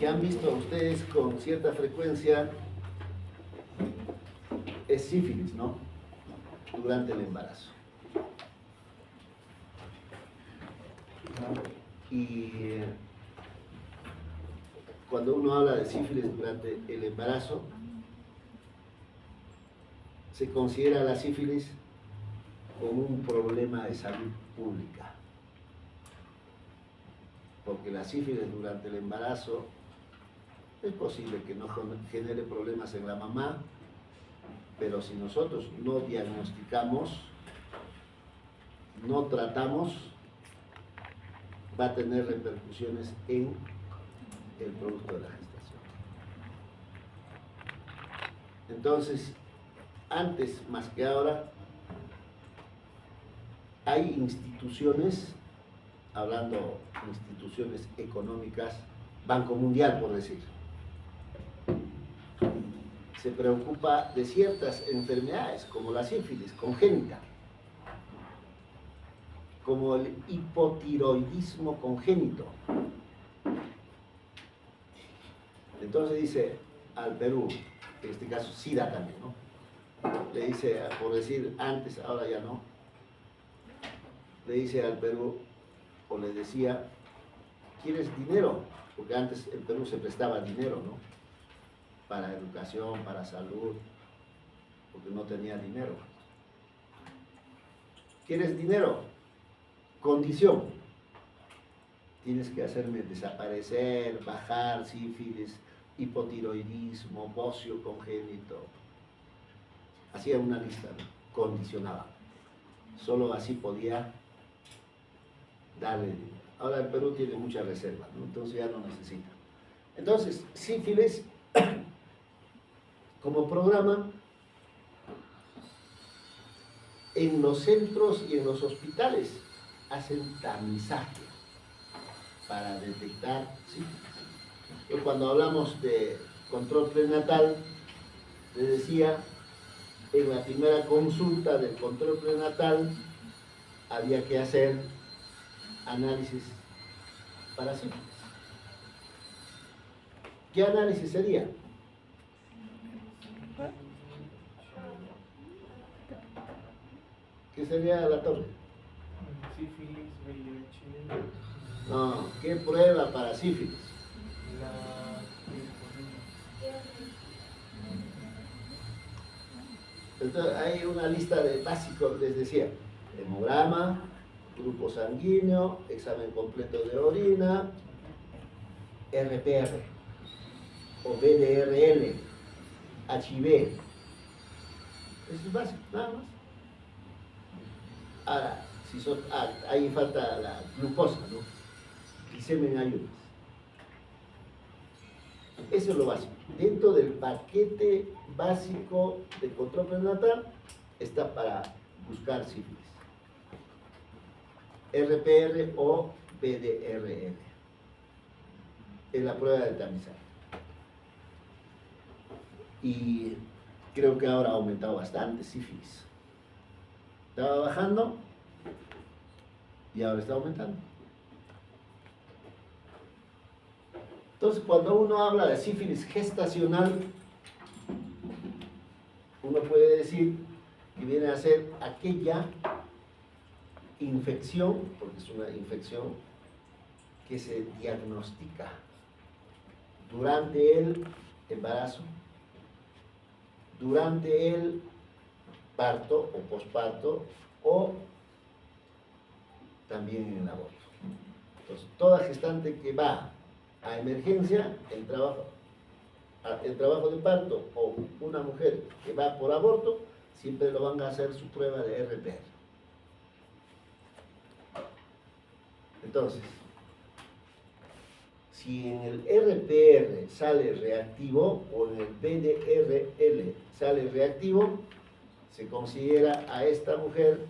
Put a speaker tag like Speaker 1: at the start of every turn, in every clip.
Speaker 1: que han visto ustedes con cierta frecuencia es sífilis, ¿no? Durante el embarazo. Y cuando uno habla de sífilis durante el embarazo, se considera la sífilis como un problema de salud pública. Porque la sífilis durante el embarazo es posible que no genere problemas en la mamá, pero si nosotros no diagnosticamos, no tratamos, va a tener repercusiones en el producto de la gestación. Entonces, antes más que ahora, hay instituciones, hablando de instituciones económicas, Banco Mundial por decir, se preocupa de ciertas enfermedades como la sífilis congénita, como el hipotiroidismo congénito. Entonces dice al Perú, en este caso SIDA también, ¿no? Le dice, por decir antes, ahora ya no, le dice al Perú, o le decía, ¿quieres dinero? Porque antes el Perú se prestaba dinero, ¿no? Para educación, para salud, porque no tenía dinero. ¿Quieres dinero? Condición. Tienes que hacerme desaparecer, bajar sífilis, hipotiroidismo, bocio congénito. Hacía una lista, ¿no? Condicionaba. Solo así podía darle dinero. Ahora el Perú tiene mucha reserva, ¿no? Entonces ya no necesita. Entonces, sífilis, como programa, en los centros y en los hospitales hacen tamizaje para detectar sífilis. Yo cuando hablamos de control prenatal, les decía, en la primera consulta del control prenatal había que hacer análisis para sífilis. ¿Qué análisis sería? ¿Qué sería la torre?
Speaker 2: Sífilis, VIH.
Speaker 1: No, ¿qué prueba para sífilis? Entonces hay una lista de básicos, les decía, hemograma, grupo sanguíneo, examen completo de orina, RPR o BDRL, HIV. Eso es básico, nada más. Ahora, ahí falta la glucosa, ¿no? Glicemia en ayunas. Eso es lo básico. Dentro del paquete básico de control prenatal está para buscar sífilis. RPR o BDRL. Es la prueba de tamizaje. Y creo que ahora ha aumentado bastante sífilis. Estaba bajando y ahora está aumentando. Entonces, cuando uno habla de sífilis gestacional, uno puede decir que viene a ser aquella infección, porque es una infección que se diagnostica durante el embarazo, durante el parto o posparto, o también en el aborto. Entonces, toda gestante que va a emergencia, el trabajo de parto, o una mujer que va por aborto, siempre lo van a hacer su prueba de RPR. Entonces, si en el RPR sale reactivo o en el BDRL sale reactivo, se considera a esta mujer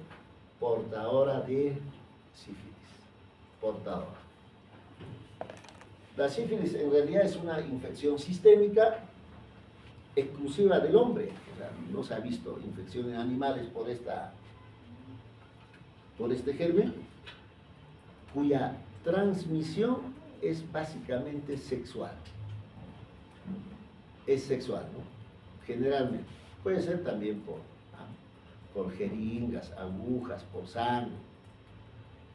Speaker 1: portadora de sífilis. Portadora. La sífilis en realidad es una infección sistémica exclusiva del hombre. O sea, no se ha visto infección en animales por este germen, cuya transmisión es básicamente sexual. es sexual, ¿no? Generalmente. Puede ser también por jeringas, agujas, por sangre,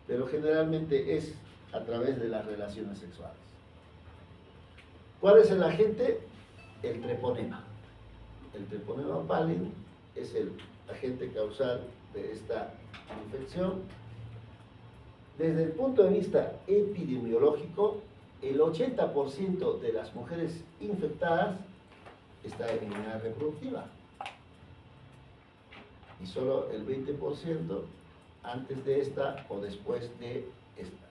Speaker 1: pero generalmente es a través de las relaciones sexuales. ¿Cuál es el agente? El treponema. El treponema pallidum es el agente causal de esta infección. Desde el punto de vista epidemiológico, el 80% de las mujeres infectadas está en edad reproductiva y solo el 20% antes de esta o después de esta.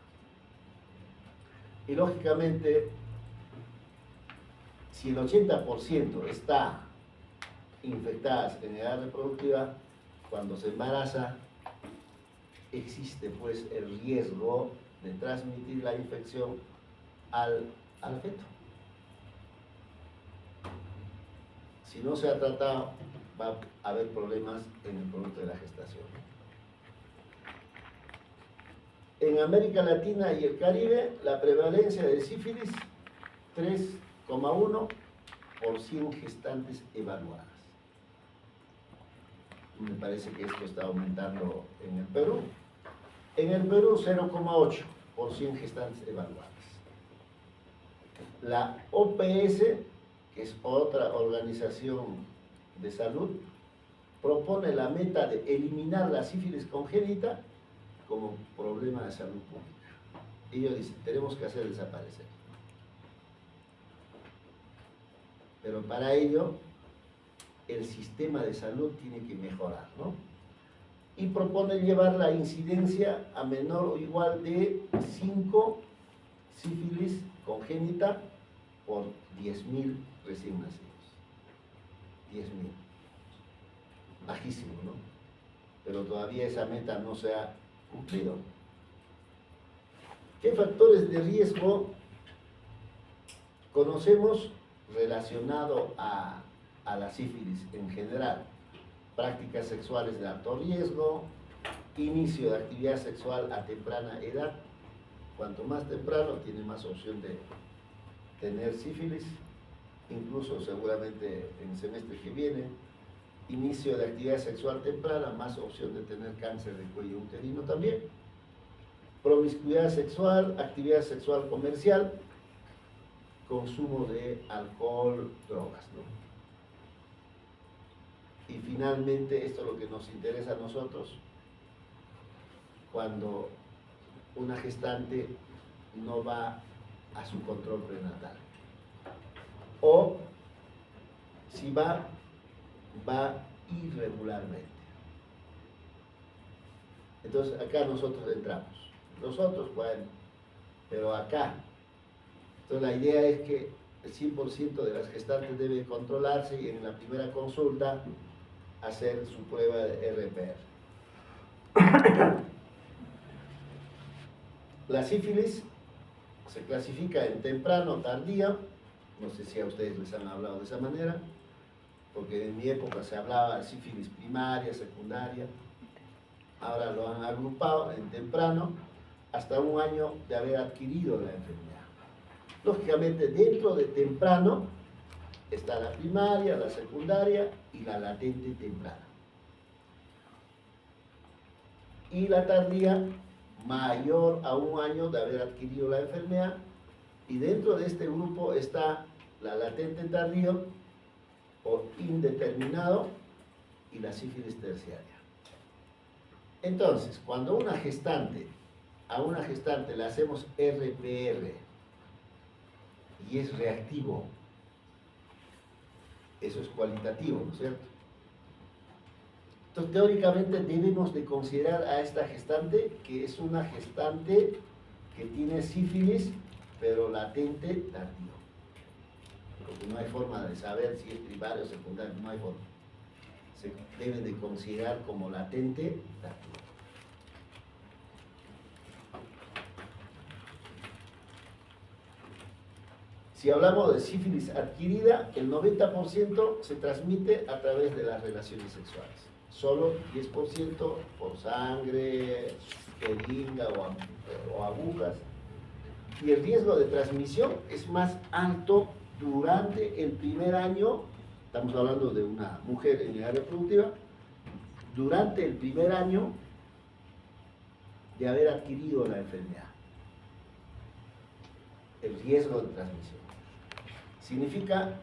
Speaker 1: Y lógicamente, si el 80% está infectadas en edad reproductiva, cuando se embaraza, existe pues el riesgo de transmitir la infección al feto. Si no se ha tratado, va a haber problemas en el producto de la gestación. En América Latina y el Caribe, la prevalencia de sífilis, 3,1 por 100 gestantes evaluadas. Me parece que esto está aumentando en el Perú. En el Perú, 0,8 por 100 gestantes evaluadas. La OPS, que es otra organización de salud, propone la meta de eliminar la sífilis congénita como problema de salud pública. Ellos dicen, tenemos que hacer desaparecer. Pero para ello, el sistema de salud tiene que mejorar, ¿no? Y propone llevar la incidencia a menor o igual de 5 sífilis congénita por 10.000 recién nacidos. 10.000. Bajísimo, ¿no? Pero todavía esa meta no se ha cumplido. ¿Qué factores de riesgo conocemos relacionado a la sífilis en general? Prácticas sexuales de alto riesgo, inicio de actividad sexual a temprana edad. Cuanto más temprano, tiene más opción de tener sífilis, incluso seguramente en el semestre que viene. Inicio de actividad sexual temprana, más opción de tener cáncer de cuello uterino también. Promiscuidad sexual, actividad sexual comercial, consumo de alcohol, drogas, ¿no? Y finalmente, esto es lo que nos interesa a nosotros, cuando una gestante no va a su control prenatal. O si va irregularmente. Entonces acá nosotros entramos. Nosotros, bueno, pero acá. Entonces la idea es que el 100% de las gestantes debe controlarse y en la primera consulta hacer su prueba de RPR. La sífilis se clasifica en temprano, tardía. No sé si a ustedes les han hablado de esa manera, porque en mi época se hablaba de sífilis primaria, secundaria. Ahora lo han agrupado en temprano, hasta 1 año de haber adquirido la enfermedad. Lógicamente, dentro de temprano está la primaria, la secundaria y la latente temprana. Y la tardía, mayor a 1 año de haber adquirido la enfermedad. Y dentro de este grupo está la latente tardío o indeterminado y la sífilis terciaria. Entonces, cuando a una gestante le hacemos RPR y es reactivo, eso es cualitativo, ¿no es cierto? Entonces, teóricamente debemos de considerar a esta gestante que es una gestante que tiene sífilis, pero latente tardío. Porque no hay forma de saber si es primario o secundario, no hay forma. Se debe de considerar como latente tardío. Si hablamos de sífilis adquirida, el 90% se transmite a través de las relaciones sexuales. Solo 10% por sangre, jeringa o agujas. Y el riesgo de transmisión es más alto durante el primer año, estamos hablando de una mujer en el área reproductiva, durante el primer año de haber adquirido la enfermedad. El riesgo de transmisión. Significa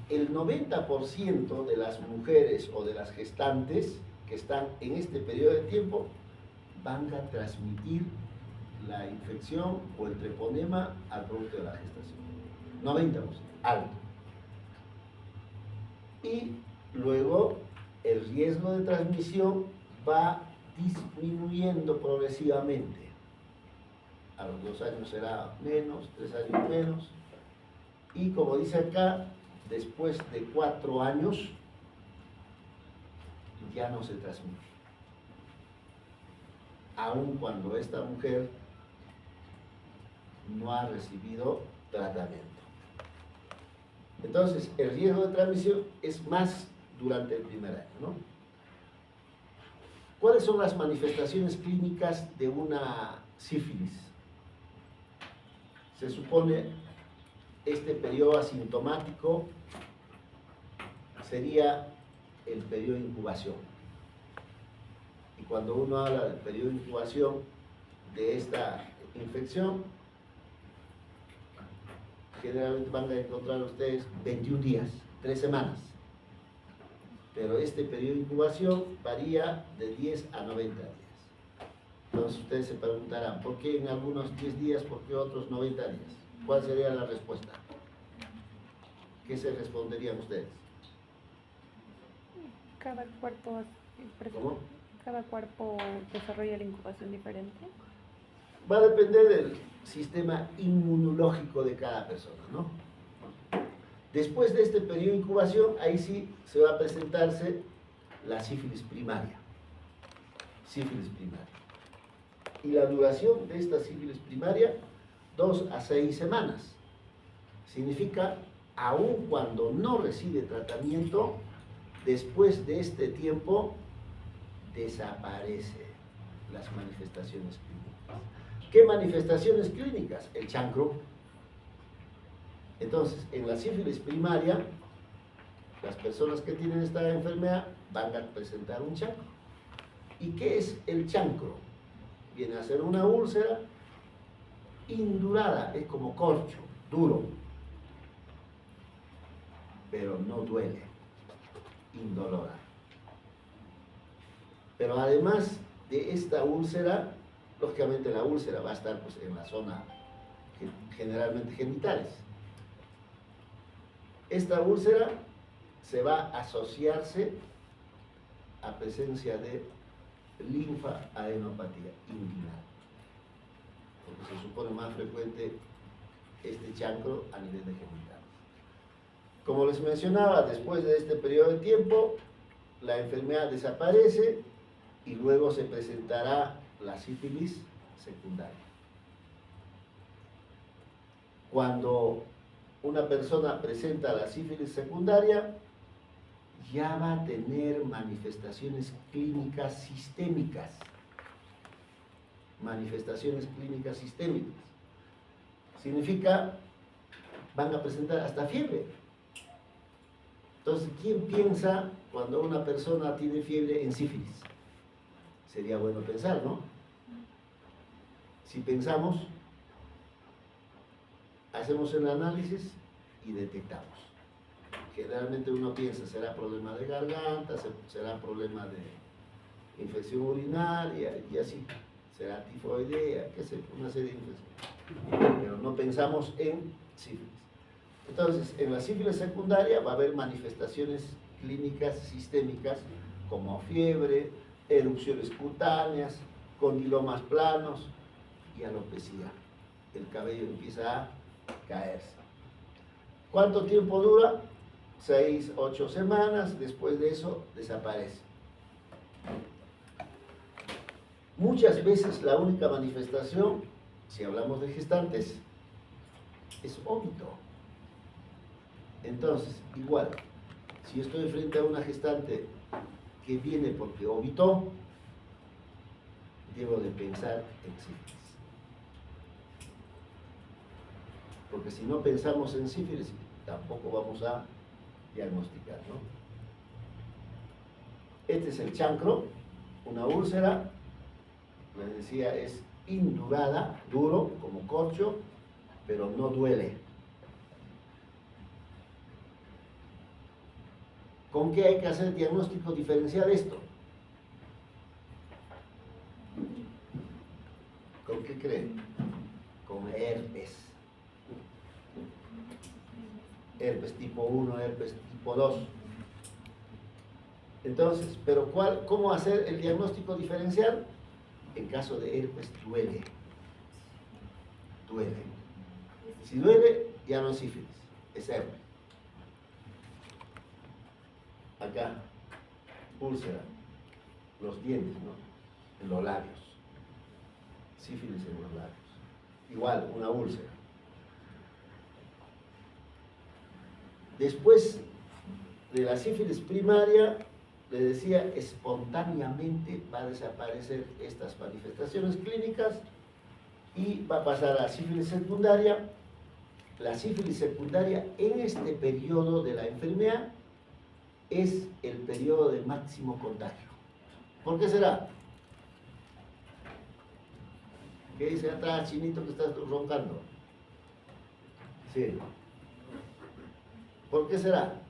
Speaker 1: el 90% de las mujeres o de las gestantes que están en este periodo de tiempo van a transmitir la infección o el treponema al producto de la gestación. 90%, alto. Y luego el riesgo de transmisión va disminuyendo progresivamente. A los 2 años será menos, 3 años menos. Y como dice acá, después de 4 años ya no se transmite. Aun cuando esta mujer no ha recibido tratamiento. Entonces, el riesgo de transmisión es más durante el primer año, ¿no? ¿Cuáles son las manifestaciones clínicas de una sífilis? Se supone este periodo asintomático sería el periodo de incubación. Y cuando uno habla del periodo de incubación de esta infección, generalmente van a encontrar ustedes 21 días, 3 semanas. Pero este periodo de incubación varía de 10 a 90 días. Entonces ustedes se preguntarán, ¿por qué en algunos 10 días, por qué otros 90 días? ¿Cuál sería la respuesta? ¿Qué se responderían ustedes?
Speaker 3: Cada cuerpo,
Speaker 1: ¿Cómo?
Speaker 3: cada cuerpo desarrolla la incubación diferente.
Speaker 1: Va a depender del sistema inmunológico de cada persona, ¿no? Después de este periodo de incubación, ahí sí se va a presentarse la sífilis primaria. Sífilis primaria. Y la duración de esta sífilis primaria, 2 a 6 semanas. Significa, aun cuando no recibe tratamiento, después de este tiempo desaparecen las manifestaciones clínicas. ¿Qué manifestaciones clínicas? El chancro. Entonces, en la sífilis primaria, las personas que tienen esta enfermedad van a presentar un chancro. ¿Y qué es el chancro? Viene a ser una úlcera indurada, es como corcho, duro, pero no duele, indolora. Pero además de esta úlcera, lógicamente la úlcera va a estar pues, en la zona generalmente genitales. Esta úlcera se va a asociarse a presencia de linfadenopatía inguinal, porque se supone más frecuente este chancro a nivel de genitales. Como les mencionaba, después de este periodo de tiempo, la enfermedad desaparece y luego se presentará la sífilis secundaria. Cuando una persona presenta la sífilis secundaria, ya va a tener manifestaciones clínicas sistémicas. Manifestaciones clínicas sistémicas. Significa, van a presentar hasta fiebre. Entonces, ¿quién piensa cuando una persona tiene fiebre en sífilis? Sería bueno pensar, ¿no? Si pensamos, hacemos el análisis y detectamos. Generalmente uno piensa, será problema de garganta, será problema de infección urinaria y así, será tifoidea, qué sé, una serie de infecciones. Pero no pensamos en sífilis. Entonces, en la sífilis secundaria va a haber manifestaciones clínicas sistémicas como fiebre, erupciones cutáneas, condilomas planos y alopecia. El cabello empieza a caerse. ¿Cuánto tiempo dura? 6, 8 semanas, después de eso desaparece. Muchas veces la única manifestación, si hablamos de gestantes, es óbito. Entonces, igual, si estoy frente a una gestante que viene porque ovitó, debo de pensar en sífilis. Porque si no pensamos en sífilis, tampoco vamos a diagnosticar, ¿no? Este es el chancro, una úlcera, les decía, es indurada, duro, como corcho, pero no duele. ¿Con qué hay que hacer diagnóstico diferencial esto? ¿Con qué creen? Con herpes. Herpes tipo 1, herpes tipo 2. Entonces, ¿pero cómo hacer el diagnóstico diferencial? En caso de herpes duele. Duele. Si duele, ya no es sífilis, es herpes. Acá, úlcera, los dientes, ¿no? En los labios. Sífilis en los labios. Igual, una úlcera. Después de la sífilis primaria, le decía, espontáneamente va a desaparecer estas manifestaciones clínicas y va a pasar a la sífilis secundaria. La sífilis secundaria en este periodo de la enfermedad es el periodo de máximo contagio. ¿Por qué será? ¿Qué dice atrás, chinito, que estás roncando? Sí. ¿Por qué será?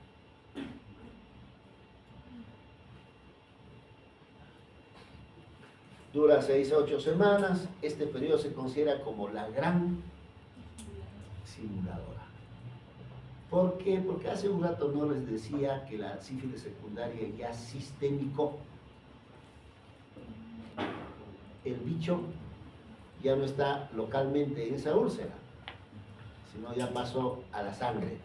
Speaker 1: Dura 6 a 8 semanas. Este periodo se considera como la gran simuladora. ¿Por qué? Porque hace un rato no les decía que la sífilis secundaria ya sistémico. El bicho ya no está localmente en esa úlcera, sino ya pasó a la sangre.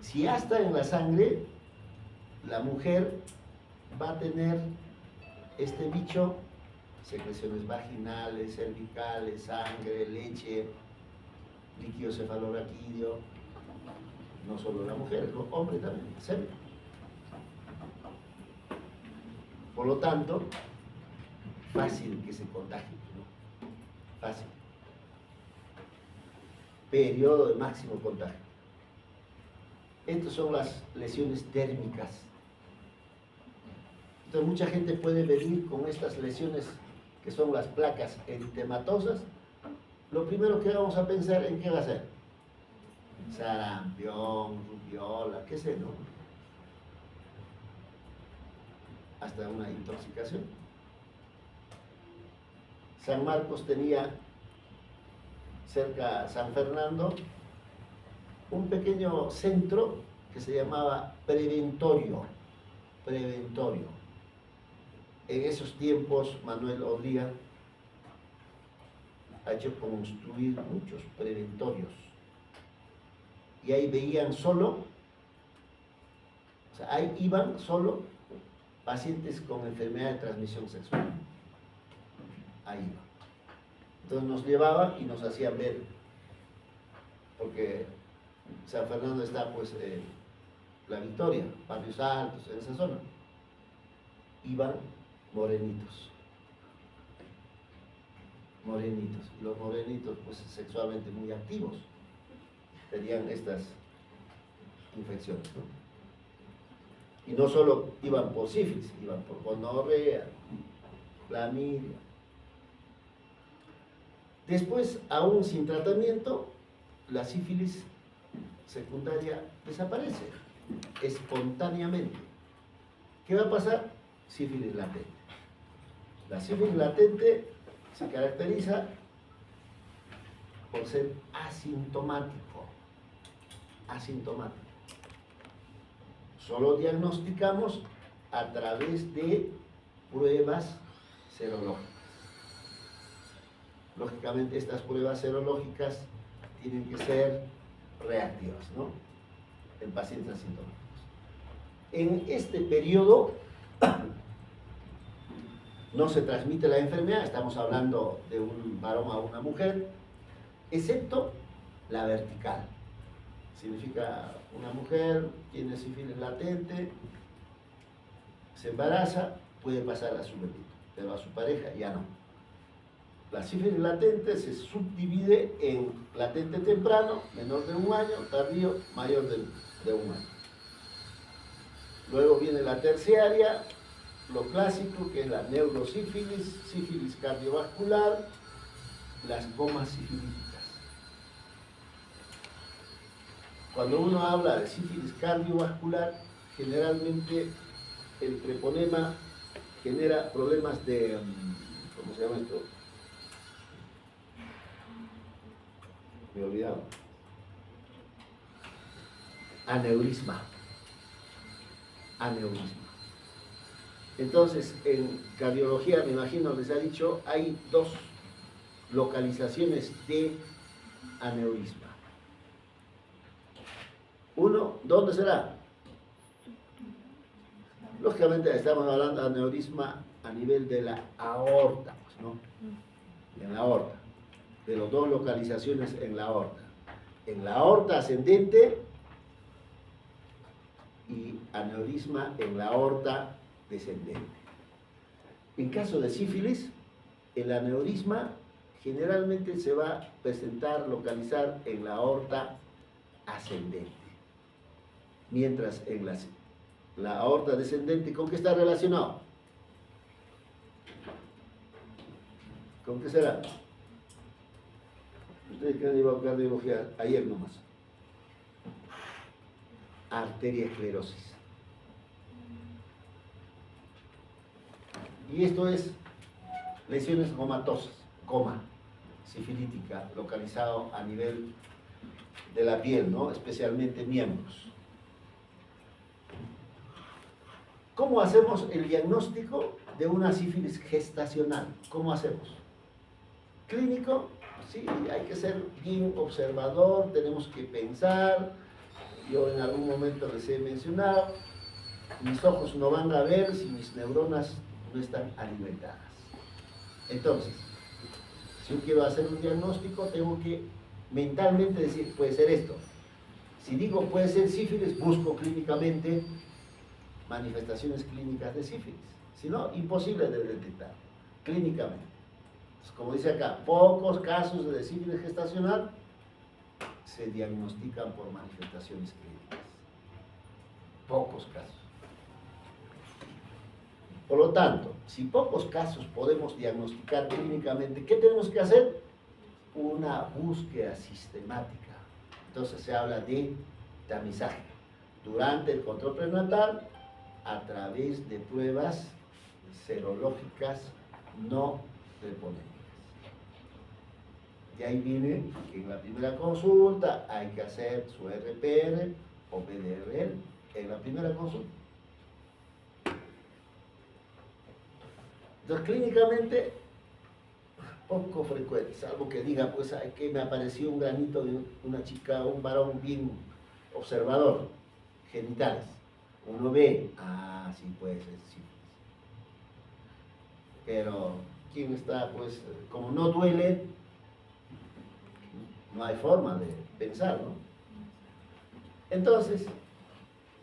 Speaker 1: Si ya está en la sangre, la mujer va a tener este bicho, secreciones vaginales, cervicales, sangre, leche, líquido cefalorraquídeo, no solo la mujer, el hombre también, semen. Por lo tanto, fácil que se contagie, ¿no? Fácil. Periodo de máximo contagio. Estas son las lesiones térmicas. Entonces mucha gente puede venir con estas lesiones que son las placas eritematosas. Lo primero que vamos a pensar en qué va a ser. Sarampión, rubiola, qué sé, ¿no? Hasta una intoxicación. San Marcos tenía cerca a San Fernando un pequeño centro que se llamaba Preventorio. Preventorio. En esos tiempos Manuel Odría ha hecho construir muchos preventorios. Y ahí veían solo, o sea, ahí iban solo pacientes con enfermedad de transmisión sexual. Ahí iban. Entonces nos llevaban y nos hacían ver, porque San Fernando está pues La Victoria, Barrios Altos, en esa zona. Iban morenitos. Morenitos. Y los morenitos pues sexualmente muy activos tenían estas infecciones, ¿no? Y no solo iban por sífilis, iban por gonorrea, clamidia. Después, aún sin tratamiento, la sífilis secundaria desaparece espontáneamente. ¿Qué va a pasar? Sífilis latente. La sífilis latente se caracteriza por ser asintomático. Asintomático. Solo diagnosticamos a través de pruebas serológicas. Lógicamente estas pruebas serológicas tienen que ser reactivas, ¿no? En pacientes asintomáticos. En este periodo no se transmite la enfermedad, estamos hablando de un varón a una mujer, excepto la vertical. Significa una mujer tiene sífilis latente, se embaraza, puede pasar a su bebito, pero a su pareja ya no. La sífilis latente se subdivide en latente temprano, menor de 1 año, tardío, mayor de 1 año. Luego viene la terciaria, lo clásico, que es la neurosífilis, sífilis cardiovascular, las gomas sifilíticas. Cuando uno habla de sífilis cardiovascular, generalmente el treponema genera problemas de, ¿cómo se llama esto? Me he olvidado. Aneurisma. Aneurisma. Entonces, en cardiología, me imagino, les ha dicho, hay 2 localizaciones de aneurisma. Uno, ¿dónde será? Lógicamente estamos hablando de aneurisma a nivel de la aorta, ¿no? En la aorta. De las 2 localizaciones en la aorta. En la aorta ascendente y aneurisma en la aorta descendente. En caso de sífilis, el aneurisma generalmente se va a presentar, localizar en la aorta ascendente. Mientras en la aorta descendente, ¿con qué está relacionado? ¿Con qué será? Ustedes que han llevado cardiología ayer nomás. Arteriosclerosis. Y esto es lesiones comatosas, coma sifilítica, localizado a nivel de la piel, ¿no? Especialmente miembros. ¿Cómo hacemos el diagnóstico de una sífilis gestacional? ¿Cómo hacemos? Clínico, sí, hay que ser bien observador, tenemos que pensar. Yo en algún momento les he mencionado, mis ojos no van a ver si mis neuronas no están alimentadas. Entonces, si yo quiero hacer un diagnóstico, tengo que mentalmente decir, puede ser esto. Si digo puede ser sífilis, busco clínicamente manifestaciones clínicas de sífilis. Si no, imposible de detectar clínicamente. Entonces, como dice acá, pocos casos de sífilis gestacional se diagnostican por manifestaciones clínicas. Pocos casos. Por lo tanto, si pocos casos podemos diagnosticar clínicamente, ¿qué tenemos que hacer? Una búsqueda sistemática. Entonces se habla de tamizaje durante el control prenatal a través de pruebas serológicas no treponémicas. Y ahí viene que en la primera consulta hay que hacer su RPR o PDRL en la primera consulta. Entonces, clínicamente, poco frecuente, salvo que diga, pues, que me apareció un granito de una chica, un varón bien observador, genitales. Uno ve, sí puede ser sífilis. Pero, ¿quién está, pues, como no duele, no hay forma de pensar, ¿no? Entonces,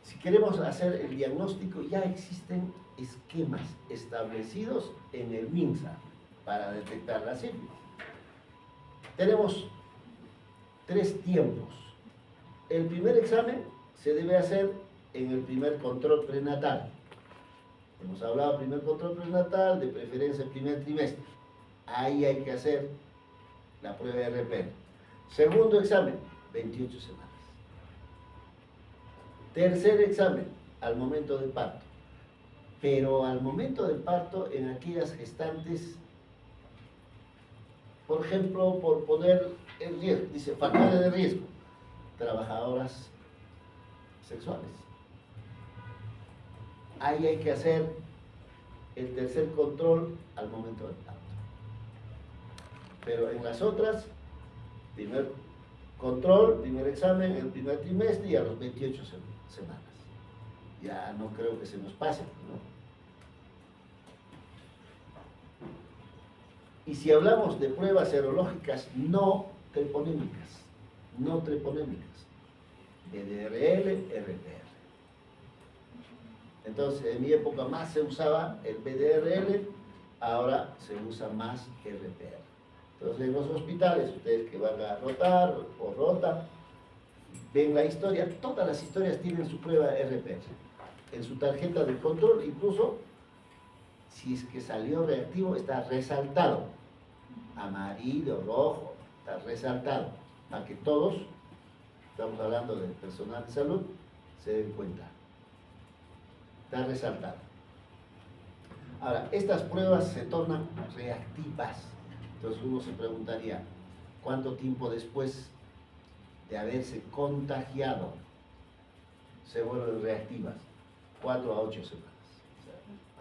Speaker 1: si queremos hacer el diagnóstico, ya existen esquemas establecidos en el MINSA para detectar la sífilis. Tenemos 3 tiempos. El primer examen se debe hacer en el primer control prenatal. Hemos hablado del primer control prenatal, de preferencia el primer trimestre. Ahí hay que hacer la prueba de RPR. Segundo examen, 28 semanas. Tercer examen, al momento del parto. Pero al momento del parto, en aquellas gestantes, por ejemplo, por poner en riesgo, dice factores de riesgo, trabajadoras sexuales. Ahí hay que hacer el tercer control al momento del parto. Pero en las otras, primer control, primer examen, el primer trimestre y a los 28 semanas. Ya no creo que se nos pase, ¿no? Y si hablamos de pruebas serológicas no treponémicas, BDRL, RPR. Entonces, en mi época más se usaba el BDRL, ahora se usa más RPR. Entonces, en los hospitales, ustedes que van a rotar o rotan, ven la historia, todas las historias tienen su prueba RPR. En su tarjeta de control, incluso, si es que salió reactivo, está resaltado. Amarillo, rojo, está resaltado. Para que todos, estamos hablando del personal de salud, se den cuenta. Está resaltado. Ahora, estas pruebas se tornan reactivas. Entonces uno se preguntaría, ¿cuánto tiempo después de haberse contagiado se vuelven reactivas? 4 a 8 semanas. O sea,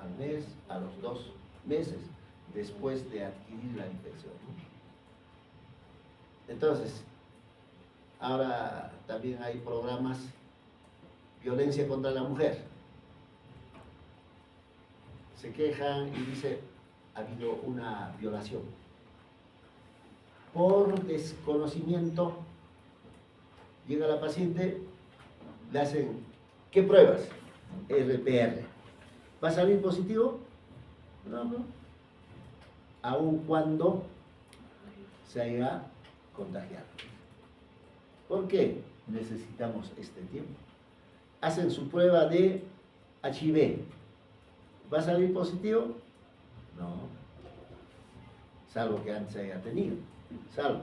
Speaker 1: al mes, a los 2 meses después de adquirir la infección. Entonces, ahora también hay programas violencia contra la mujer. Se quejan y dice, ha habido una violación. Por desconocimiento, llega la paciente, le hacen, ¿qué pruebas? RPR. ¿Va a salir positivo? No. Aun cuando se haya contagiado. ¿Por qué necesitamos este tiempo? Hacen su prueba de HIV. ¿Va a salir positivo? No. Salvo que antes haya tenido. Salvo.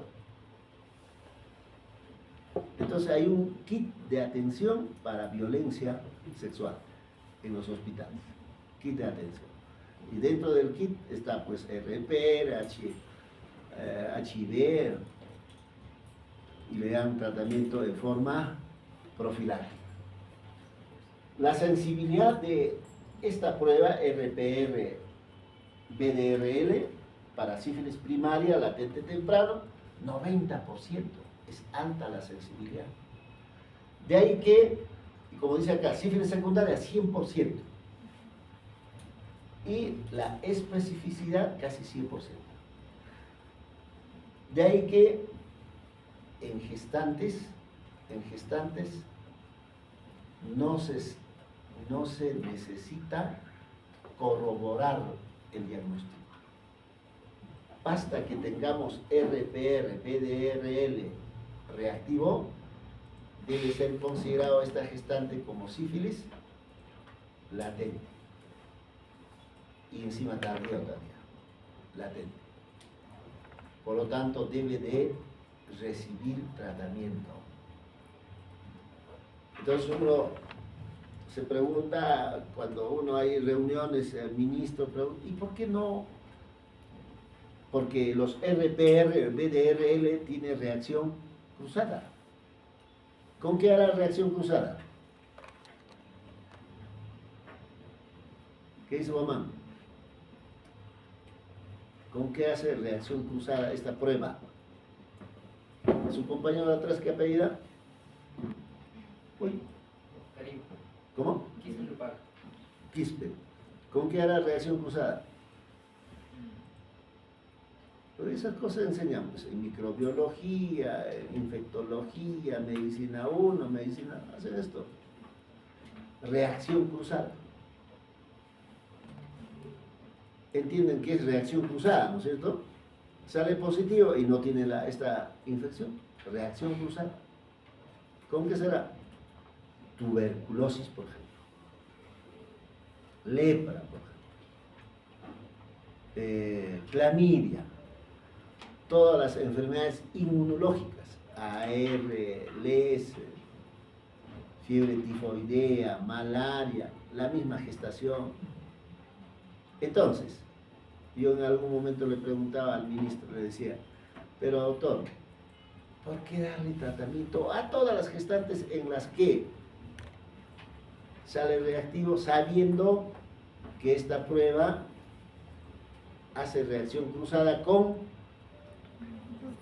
Speaker 1: Entonces hay un kit de atención para violencia sexual en los hospitales. Kit de atención. Y dentro del kit está pues RPR, HIV, y le dan tratamiento de forma profiláctica. La sensibilidad de esta prueba RPR BDRL para sífilis primaria latente temprano, 90%, es alta la sensibilidad. De ahí que, como dice acá, sífilis secundaria 100%. Y la especificidad casi 100%. De ahí que en gestantes no se necesita corroborar el diagnóstico. Basta que tengamos RPR, PDRL reactivo, debe ser considerado esta gestante como sífilis latente. Y encima tardía todavía, latente. Por lo tanto, debe de recibir tratamiento. Entonces uno se pregunta, cuando uno hay reuniones, el ministro pregunta, ¿y por qué no? Porque los RPR, BDRL tiene reacción cruzada. ¿Con qué hará reacción cruzada? ¿Qué dice mamá? ¿Con qué hace reacción cruzada esta prueba? ¿Su compañero de atrás qué apellida? Uy. ¿Cómo? Quispe. ¿Con qué hará reacción cruzada? Pero esas cosas enseñamos en microbiología, en infectología, medicina 1, medicina... hacen esto. Reacción cruzada. Entienden que es reacción cruzada, ¿no es cierto? Sale positivo y no tiene esta infección. Reacción cruzada. ¿Con qué será? Tuberculosis, por ejemplo. Lepra, por ejemplo. Clamidia. Todas las enfermedades inmunológicas. AR, LES, fiebre tifoidea, malaria, la misma gestación. Entonces, yo en algún momento le preguntaba al ministro, le decía, pero doctor, ¿por qué darle tratamiento a todas las gestantes en las que sale reactivo sabiendo que esta prueba hace reacción cruzada con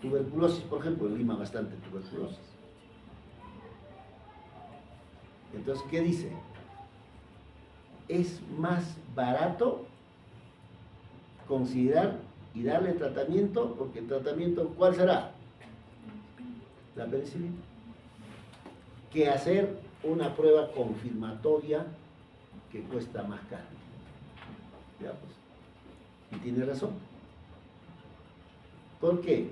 Speaker 1: tuberculosis? Por ejemplo, en Lima bastante tuberculosis. Entonces, ¿qué dice? Es más barato considerar y darle tratamiento, porque el tratamiento, ¿cuál será? La penicilina. Que hacer una prueba confirmatoria que cuesta más caro. Ya pues. Y tiene razón. ¿Por qué?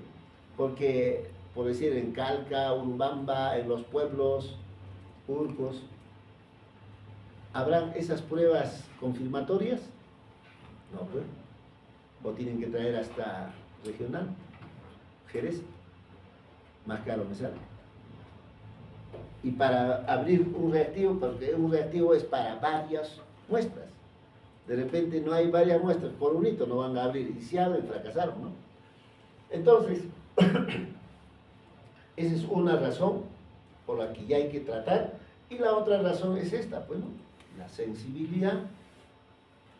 Speaker 1: Porque, por decir, en Calca, Urubamba, en los pueblos, Urcos, ¿habrán esas pruebas confirmatorias? No, pues. O tienen que traer hasta regional, Jerez, más caro me sale. Y para abrir un reactivo, porque un reactivo es para varias muestras. De repente no hay varias muestras, por un hito no van a abrir, y si abren, fracasaron, ¿no? Entonces, esa es una razón por la que ya hay que tratar, y la otra razón es esta, pues, ¿no? La sensibilidad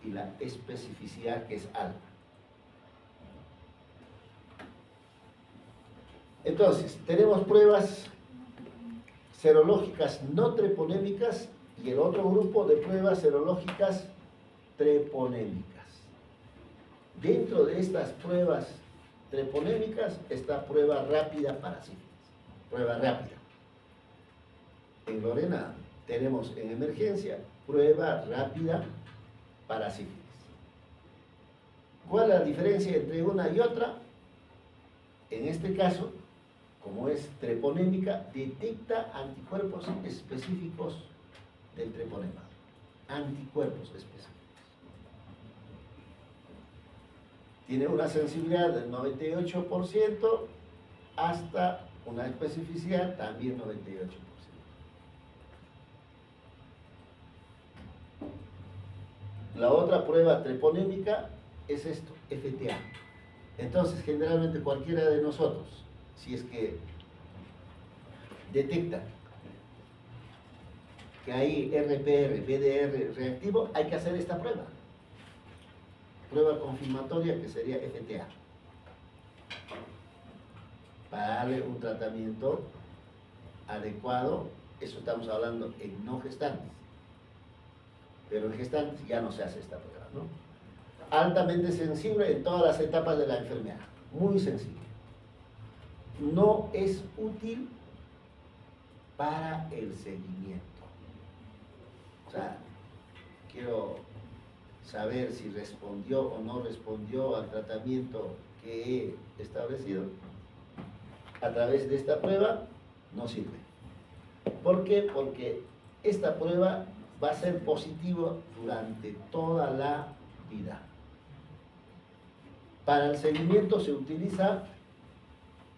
Speaker 1: y la especificidad, que es alta. Entonces, tenemos pruebas serológicas no treponémicas y el otro grupo de pruebas serológicas treponémicas. Dentro de estas pruebas treponémicas está prueba rápida para sífilis. Prueba rápida. En Lorena tenemos en emergencia prueba rápida para sífilis. ¿Cuál es la diferencia entre una y otra? En este caso, como es treponémica, detecta anticuerpos específicos del treponema. Anticuerpos específicos. Tiene una sensibilidad del 98% hasta una especificidad también 98%. La otra prueba treponémica es esto, FTA. Entonces, generalmente cualquiera de nosotros, si es que detecta que hay RPR, BDR reactivo, hay que hacer esta prueba. Prueba confirmatoria, que sería FTA. Para darle un tratamiento adecuado, eso estamos hablando en no gestantes. Pero en gestantes ya no se hace esta prueba, ¿no? Altamente sensible en todas las etapas de la enfermedad, muy sensible. No es útil para el seguimiento. O sea, quiero saber si respondió o no respondió al tratamiento que he establecido. A través de esta prueba no sirve. ¿Por qué? Porque esta prueba va a ser positiva durante toda la vida. Para el seguimiento se utiliza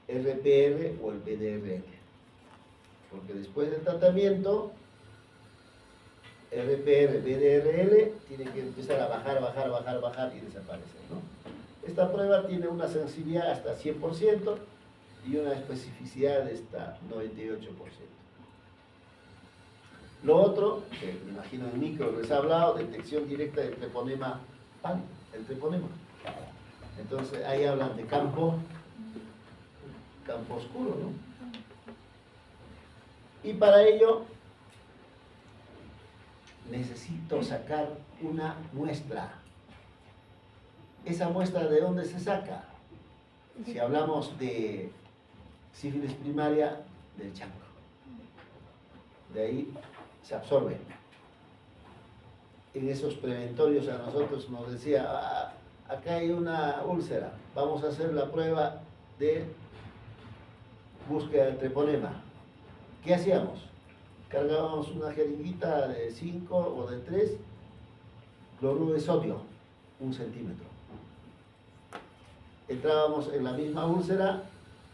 Speaker 1: RPR o el BDRL, porque después del tratamiento, RPR, BDRL, tiene que empezar a bajar y desaparecer, ¿no? Esta prueba tiene una sensibilidad hasta 100% y una especificidad de hasta 98%. Lo otro, que me imagino en micro les he hablado, detección directa del treponema PAN, el treponema. Entonces ahí hablan de campo oscuro, ¿no? Y para ello necesito sacar una muestra. ¿Esa muestra de dónde se saca? Si hablamos de sífilis primaria, del chanco. De ahí se absorbe. En esos preventorios a nosotros nos decía, acá hay una úlcera, vamos a hacer la prueba de búsqueda del treponema. ¿Qué hacíamos? Cargábamos una jeringuita de 5 o de 3, cloruro de sodio, 1 centímetro. Entrábamos en la misma úlcera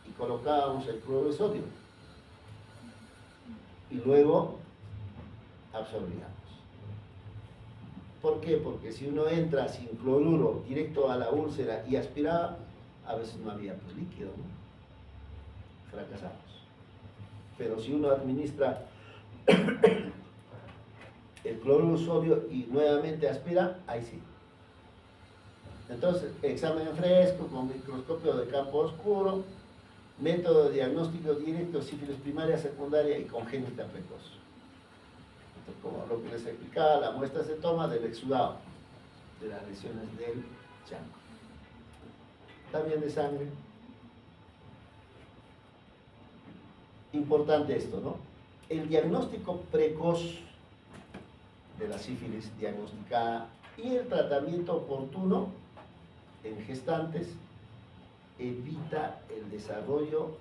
Speaker 1: y colocábamos el cloruro de sodio. Y luego absorbíamos. ¿Por qué? Porque si uno entra sin cloruro directo a la úlcera y aspiraba, a veces no había pues, líquido, ¿no? Fracasamos. Pero si uno administra el cloruro de sodio y nuevamente aspira, ahí sí. Entonces, examen fresco con microscopio de campo oscuro, método de diagnóstico directo, sífilis primaria, secundaria y congénita precoz. Entonces, como lo que les explicaba, la muestra se toma del exudado, de las lesiones del chanco. También de sangre. Importante esto, ¿no? El diagnóstico precoz de la sífilis diagnosticada y el tratamiento oportuno en gestantes evita el desarrollo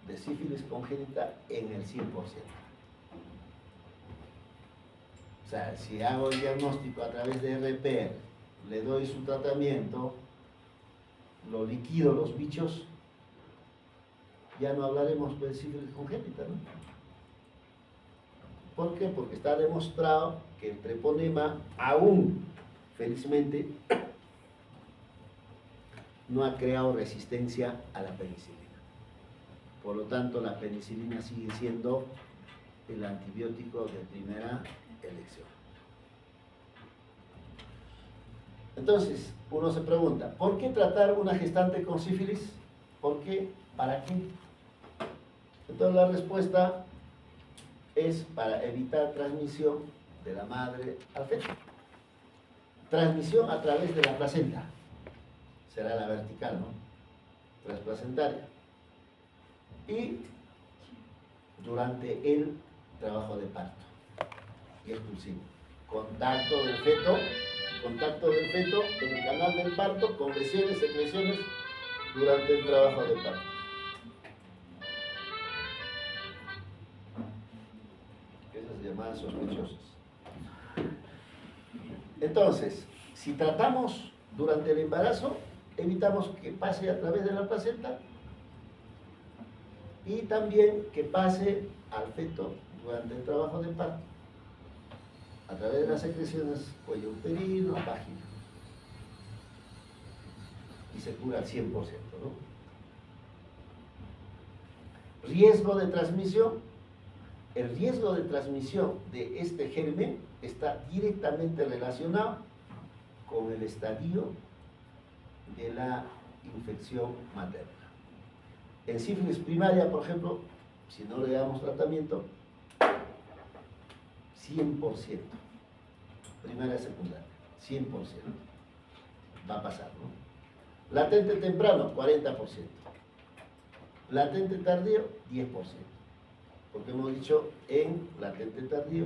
Speaker 1: de sífilis congénita en el 100%. O sea, si hago el diagnóstico a través de RPR, le doy su tratamiento, lo liquido los bichos, ya no hablaremos de sífilis congénita, ¿no? ¿Por qué? Porque está demostrado que el treponema aún, felizmente, no ha creado resistencia a la penicilina. Por lo tanto, la penicilina sigue siendo el antibiótico de primera elección. Entonces, uno se pregunta, ¿por qué tratar una gestante con sífilis? ¿Por qué? ¿Para qué? Entonces, la respuesta es para evitar transmisión de la madre al feto. Transmisión a través de la placenta. Será la vertical, ¿no? Transplacentaria. Y durante el trabajo de parto y expulsivo. Contacto del feto en el canal del parto con lesiones, secreciones durante el trabajo de parto. Esas llamadas sospechosas. Entonces, si tratamos durante el embarazo, evitamos que pase a través de la placenta y también que pase al feto durante el trabajo de parto, a través de las secreciones cuello uterino, vagina. Y se cura al 100%, ¿no? Riesgo de transmisión. El riesgo de transmisión de este germen está directamente relacionado con el estadio de la infección materna. En sífilis primaria, por ejemplo, si no le damos tratamiento, 100%, primaria secundaria, 100%, va a pasar, ¿no? Latente temprano, 40%. Latente tardío, 10%. Porque hemos dicho, en latente tardío,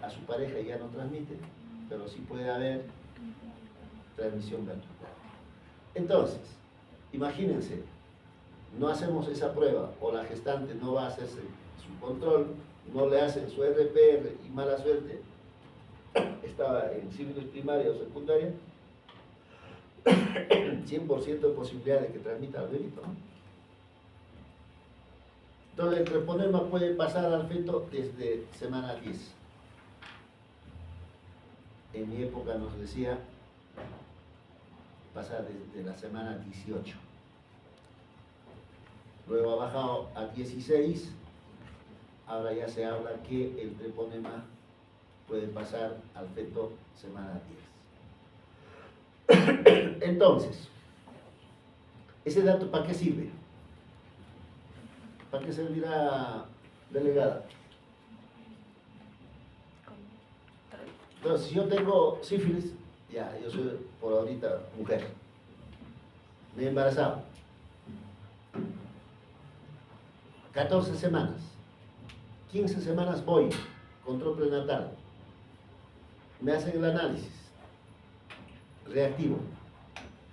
Speaker 1: a su pareja ya no transmite, pero sí puede haber transmisión vertical. Entonces, imagínense, no hacemos esa prueba, o la gestante no va a hacerse su control, no le hacen su RPR y mala suerte, estaba en sífilis primaria o secundaria, 100% de posibilidad de que transmita al bebito, ¿no? Entonces el treponema puede pasar al feto desde semana 10. En mi época nos decía pasar desde la semana 18. Luego ha bajado a 16. Ahora ya se habla que el treponema puede pasar al feto semana 10. Entonces, ¿ese dato para qué sirve? ¿Para qué servirá, delegada? Entonces, si yo tengo sífilis, ya, yo soy por ahorita mujer, me he embarazado, 14 semanas, 15 semanas voy, control prenatal, me hacen el análisis, reactivo,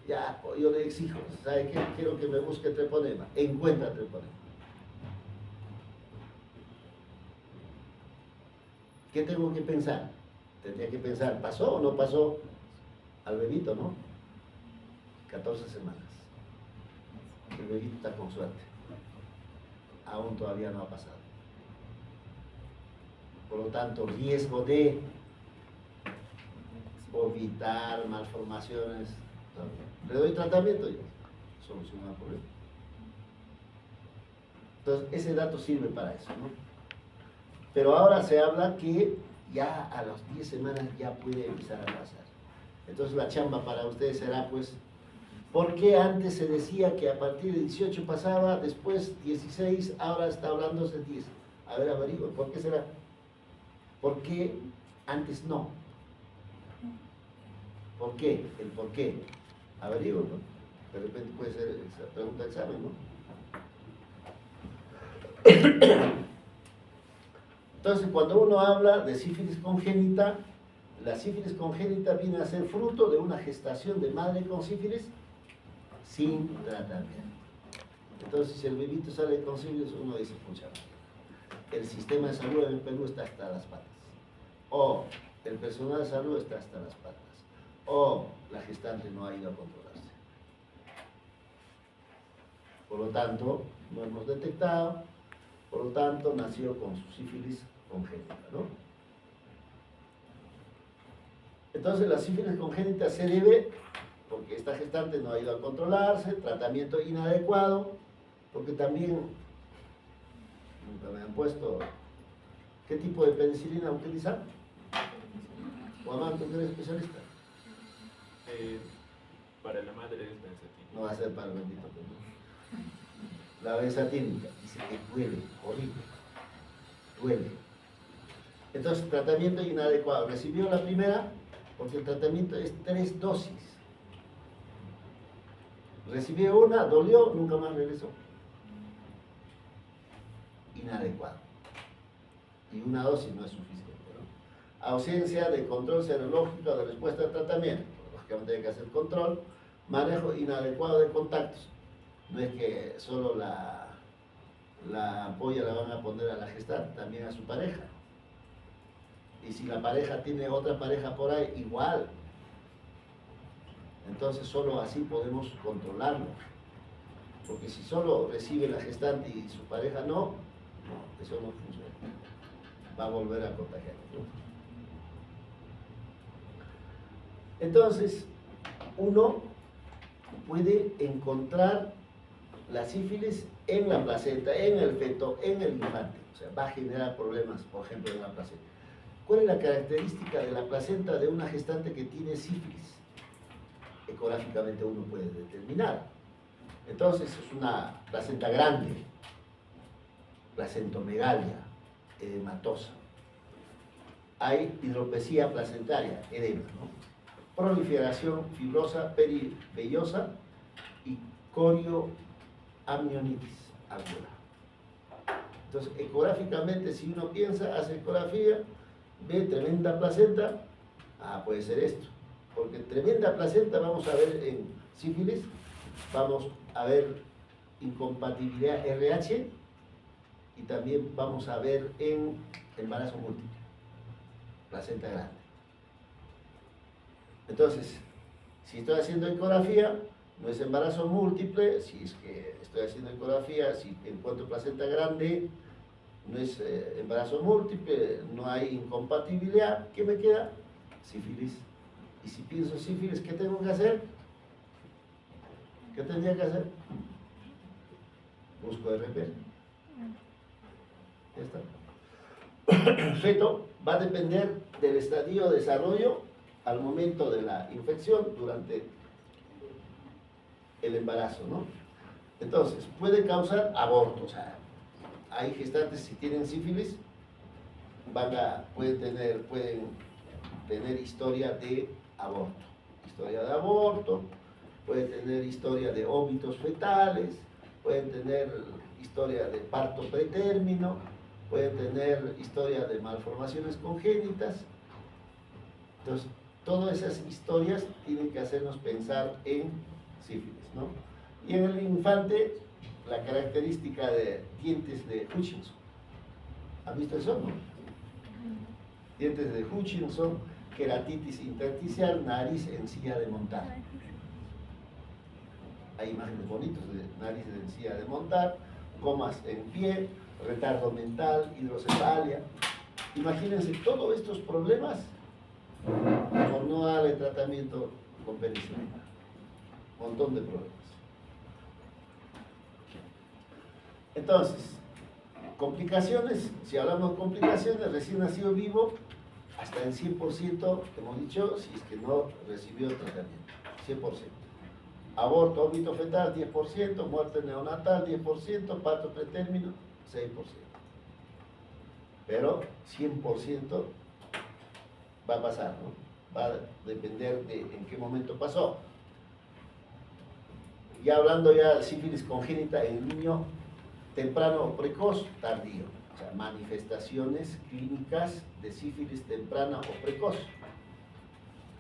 Speaker 1: ya, yo le exijo, ¿sabe qué? Quiero que me busque treponema, encuentra treponema. ¿Qué tengo que pensar? Tendría que pensar, ¿pasó o no pasó al bebito, no? 14 semanas. El bebito está con suerte. Aún todavía no ha pasado. Por lo tanto, riesgo de vomitar, malformaciones. Le doy tratamiento y soluciona el problema. Entonces, ese dato sirve para eso, ¿no? Pero ahora se habla que ya a las 10 semanas ya puede empezar a pasar. Entonces la chamba para ustedes será, pues, ¿por qué antes se decía que a partir de 18 pasaba, después 16, ahora está hablándose de 10? A ver, averigüen, ¿por qué será? ¿Por qué antes no? ¿Por qué? El por qué. Averigüen, ¿no? De repente puede ser esa pregunta de examen, ¿no? Entonces, cuando uno habla de sífilis congénita, la sífilis congénita viene a ser fruto de una gestación de madre con sífilis sin tratamiento. Entonces, si el bebito sale con sífilis, uno dice, pucha, el sistema de salud en el Perú está hasta las patas. O el personal de salud está hasta las patas. O la gestante no ha ido a controlarse. Por lo tanto, no hemos detectado, por lo tanto, nació con su sífilis congénita, ¿no? Entonces, la sífilis congénita se debe porque esta gestante no ha ido a controlarse, tratamiento inadecuado, porque también, nunca me han puesto, ¿qué tipo de penicilina utilizan? Juan, ¿tú eres especialista?
Speaker 4: Para la madre es benzatina.
Speaker 1: No va a ser para el bendito, pues, ¿no? La benzatínica, dice que duele, horrible, duele. Entonces, tratamiento inadecuado. Recibió la primera porque el tratamiento es 3 dosis. Recibió una, dolió, nunca más regresó. Inadecuado. Y una dosis no es suficiente, ¿no? Ausencia de control serológico de respuesta al tratamiento. Lógicamente hay que hacer control. Manejo inadecuado de contactos. No es que solo la ampolla la van a poner a la gestante, también a su pareja. Y si la pareja tiene otra pareja por ahí, igual. Entonces solo así podemos controlarlo. Porque si solo recibe la gestante y su pareja no, eso no funciona. Va a volver a contagiar, ¿no? Entonces, uno puede encontrar la sífilis en la placenta, en el feto, en el infante. O sea, va a generar problemas, por ejemplo, en la placenta. ¿Cuál es la característica de la placenta de una gestante que tiene sífilis? Ecográficamente uno puede determinar. Entonces, es una placenta grande, placentomegalia, edematosa. Hay hidropesía placentaria, edema, ¿no? Proliferación fibrosa perivellosa y corioamnionitis aguda. Entonces, ecográficamente, si uno piensa, hace ecografía, ve tremenda placenta, puede ser esto. Porque tremenda placenta vamos a ver en sífilis, vamos a ver incompatibilidad RH y también vamos a ver en embarazo múltiple, placenta grande. Entonces, si estoy haciendo ecografía, no es embarazo múltiple. Si es que estoy haciendo ecografía, si encuentro placenta grande, no es embarazo múltiple, no hay incompatibilidad. ¿Qué me queda? Sífilis. Y si pienso sífilis, ¿qué tengo que hacer? ¿Qué tendría que hacer? Busco RP. Ya está. Feto va a depender del estadio de desarrollo al momento de la infección durante el embarazo, ¿no? Entonces, puede causar aborto. O sea, hay gestantes, si tienen sífilis, pueden tener historia de aborto. Historia de aborto, pueden tener historia de óbitos fetales, pueden tener historia de parto pretérmino, pueden tener historia de malformaciones congénitas. Entonces, todas esas historias tienen que hacernos pensar en sífilis, ¿no? Y en el infante, la característica de dientes de Hutchinson. ¿Han visto eso, no? Dientes de Hutchinson, queratitis intersticial, nariz, encía de montar. Hay imágenes bonitas de nariz de encía de montar, comas en pie, retardo mental, hidrocefalia. Imagínense todos estos problemas por no darle tratamiento con penicilina. Un montón de problemas. Entonces, complicaciones, si hablamos de complicaciones, recién nacido vivo, hasta en 100%, hemos dicho, si es que no recibió tratamiento, 100%. Aborto, óbito fetal, 10%, muerte neonatal, 10%, parto pretérmino, 6%. Pero 100% va a pasar, ¿no? Va a depender de en qué momento pasó. Ya hablando ya de sífilis congénita en el niño temprano o precoz, tardío. O sea, manifestaciones clínicas de sífilis temprana o precoz.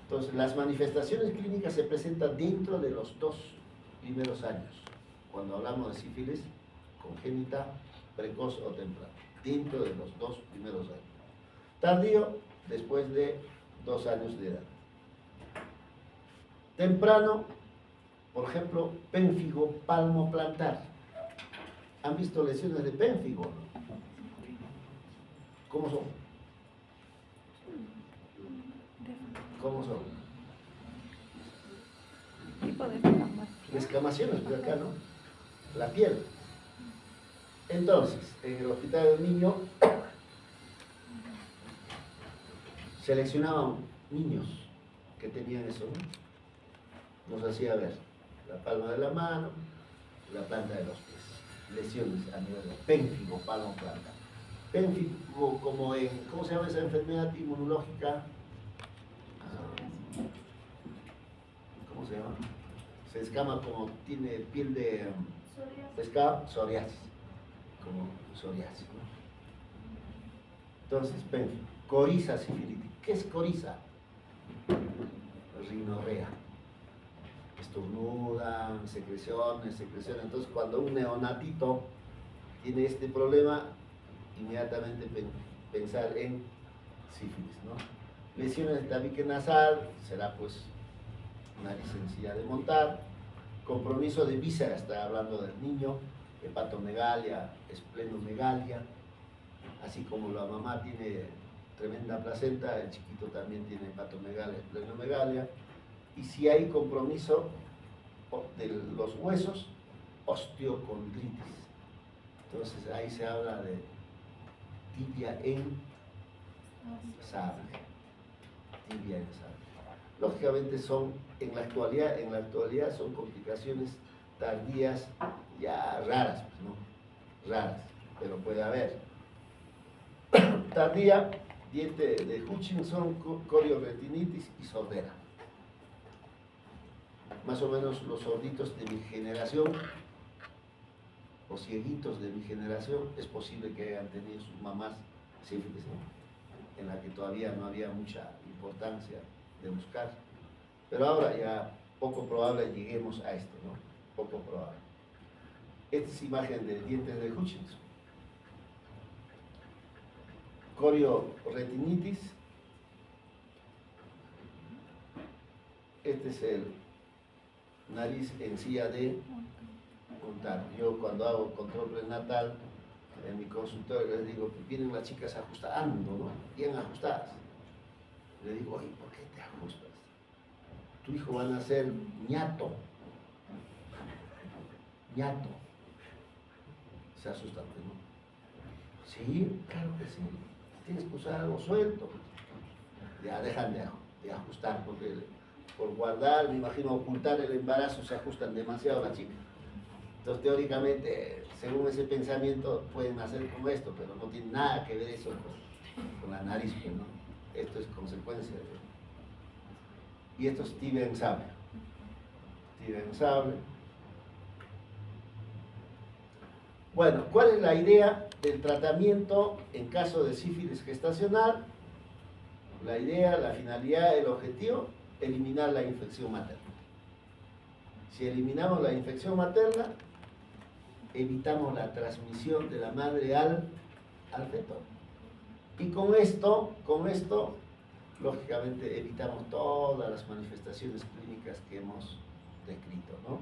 Speaker 1: Entonces, las manifestaciones clínicas se presentan dentro de los 2 primeros años, cuando hablamos de sífilis congénita, precoz o temprana, dentro de los 2 primeros años. Tardío, después de 2 años de edad. Temprano, por ejemplo, pénfigo palmoplantar. ¿Han visto lesiones de pénfigo? ¿Cómo son? ¿Cómo son?
Speaker 3: Tipo de escamas.
Speaker 1: Descamaciones por acá, ¿no? La piel. Entonces, en el hospital del niño seleccionaban niños que tenían eso, ¿no? Nos hacía ver la palma de la mano, la planta de los pies, lesiones a nivel de pénfigo, palmo, planta. Pénfigo, como en, ¿cómo se llama esa enfermedad inmunológica? ¿Cómo se llama? Se escama como tiene piel de pescado, psoriasis, como psoriasis, ¿no? Entonces, pénfigo, coriza sifilítica. ¿Qué es coriza? Rinorrea. Estornudan, secreciones. Entonces, cuando un neonatito tiene este problema, inmediatamente pensar en sífilis, ¿no? Lesiones de tabique nasal, será pues nariz sencilla de montar, compromiso de víscera, está hablando del niño, hepatomegalia, esplenomegalia, así como la mamá tiene tremenda placenta, el chiquito también tiene hepatomegalia, esplenomegalia, y si hay compromiso de los huesos, osteocondritis. Entonces ahí se habla de tibia en sable, tibia en sable. Lógicamente son, en la actualidad son complicaciones tardías ya raras, pues, ¿no? Raras, pero puede haber. Tardía, diente de Hutchinson, corioretinitis y sordera. Más o menos los sorditos de mi generación, o cieguitos de mi generación, es posible que hayan tenido sus mamás sífilis, ¿no? En la que todavía no había mucha importancia de buscar. Pero ahora ya poco probable lleguemos a esto, ¿no? Poco probable. Esta es imagen de dientes de Hutchinson. Corioretinitis. Este es el nariz encía de montar. Yo cuando hago control prenatal en mi consultorio les digo que vienen las chicas ajustando, ¿no? Bien ajustadas. Le digo, oye, ¿por qué te ajustas? Tu hijo va a nacer ñato. Ñato. Se asustan, ¿no? Sí, claro que sí. Tienes que usar algo suelto. Ya dejan de ajustar, porque por guardar, me imagino, ocultar el embarazo, se ajustan demasiado las chicas. Entonces, teóricamente, según ese pensamiento, pueden nacer como esto, pero no tiene nada que ver eso con la nariz, ¿no? Esto es consecuencia de... Y esto es tibia en sable. Tibia en sable. Bueno, ¿cuál es la idea del tratamiento en caso de sífilis gestacional? La idea, la finalidad, el objetivo, eliminar la infección materna. Si eliminamos la infección materna, evitamos la transmisión de la madre al feto. Y con esto, lógicamente, evitamos todas las manifestaciones clínicas que hemos descrito, ¿no?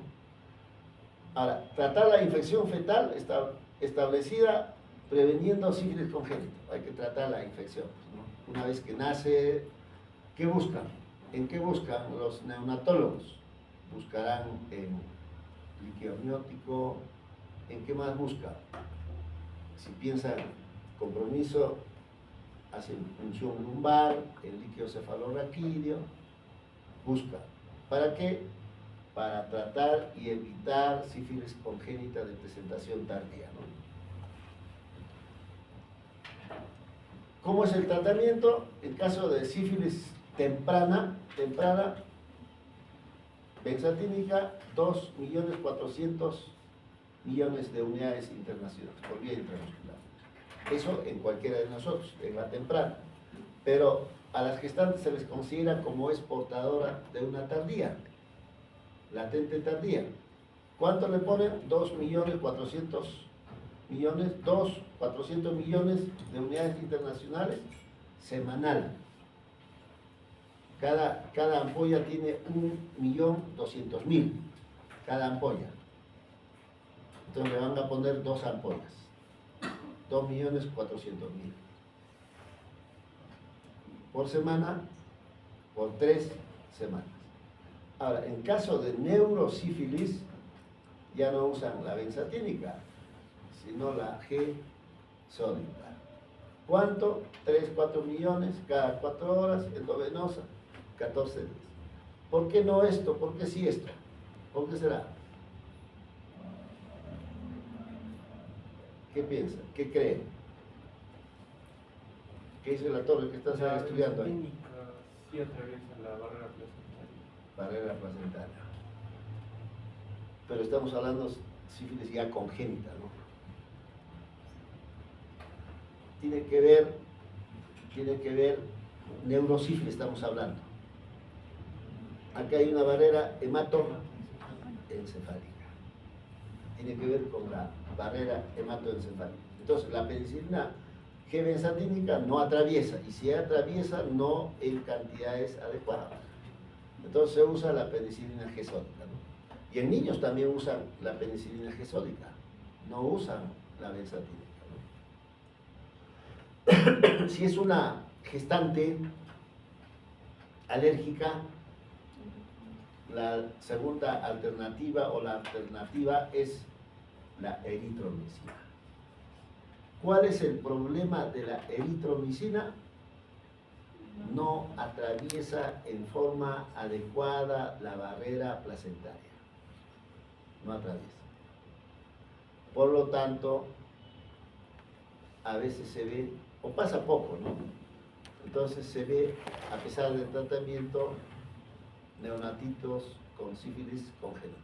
Speaker 1: Ahora, tratar la infección fetal está establecida preveniendo sífilis congénito. Hay que tratar la infección, ¿no? Una vez que nace, ¿qué buscan? ¿En qué buscan los neonatólogos? Buscarán en líquido amniótico. ¿En qué más buscan? Si piensan compromiso, hacen punción lumbar, el líquido cefalorraquídeo, busca. ¿Para qué? Para tratar y evitar sífilis congénita de presentación tardía, ¿no? ¿Cómo es el tratamiento? En caso de sífilis temprana, benzatínica, 2.400.000.000 de unidades internacionales por vía intramuscular. Eso en cualquiera de nosotros, en la temprana. Pero a las gestantes se les considera como es portadora de una tardía, latente tardía. ¿Cuánto le ponen? 2.400.000.000 millones de unidades internacionales semanal. Cada ampolla tiene 1.200.000, cada ampolla. Entonces le van a poner 2 ampollas, 2.400.000 por semana, por 3 semanas. Ahora, en caso de neurosífilis, ya no usan la benzatínica, sino la G-sódica. ¿Cuánto? 3, 4 millones cada 4 horas, endovenosa, 14 días. ¿Por qué no esto? ¿Por qué sí esto? ¿Por qué será? ¿Qué piensa? ¿Qué cree? ¿Qué dice la torre que estás estudiando ahí?
Speaker 2: Clínica sí atraviesa la barrera placentaria.
Speaker 1: Barrera placentaria. Pero estamos hablando de sífilis ya congénita, ¿no? Tiene que ver, neurosífilis estamos hablando. Acá hay una barrera hematoencefálica. Tiene que ver con la barrera hematoencefálica. Entonces, la penicilina G-benzatínica no atraviesa, y si atraviesa, no en cantidades adecuadas. Entonces se usa la penicilina G-sódica, ¿no? Y en niños también usan la penicilina G-sódica, no usan la benzatínica, ¿no? Si es una gestante alérgica, la segunda alternativa o la alternativa es la eritromicina. ¿Cuál es el problema de la eritromicina? No atraviesa en forma adecuada la barrera placentaria. No atraviesa. Por lo tanto, a veces se ve, o pasa poco, ¿no? Entonces se ve, a pesar del tratamiento, neonatitos con sífilis congénita.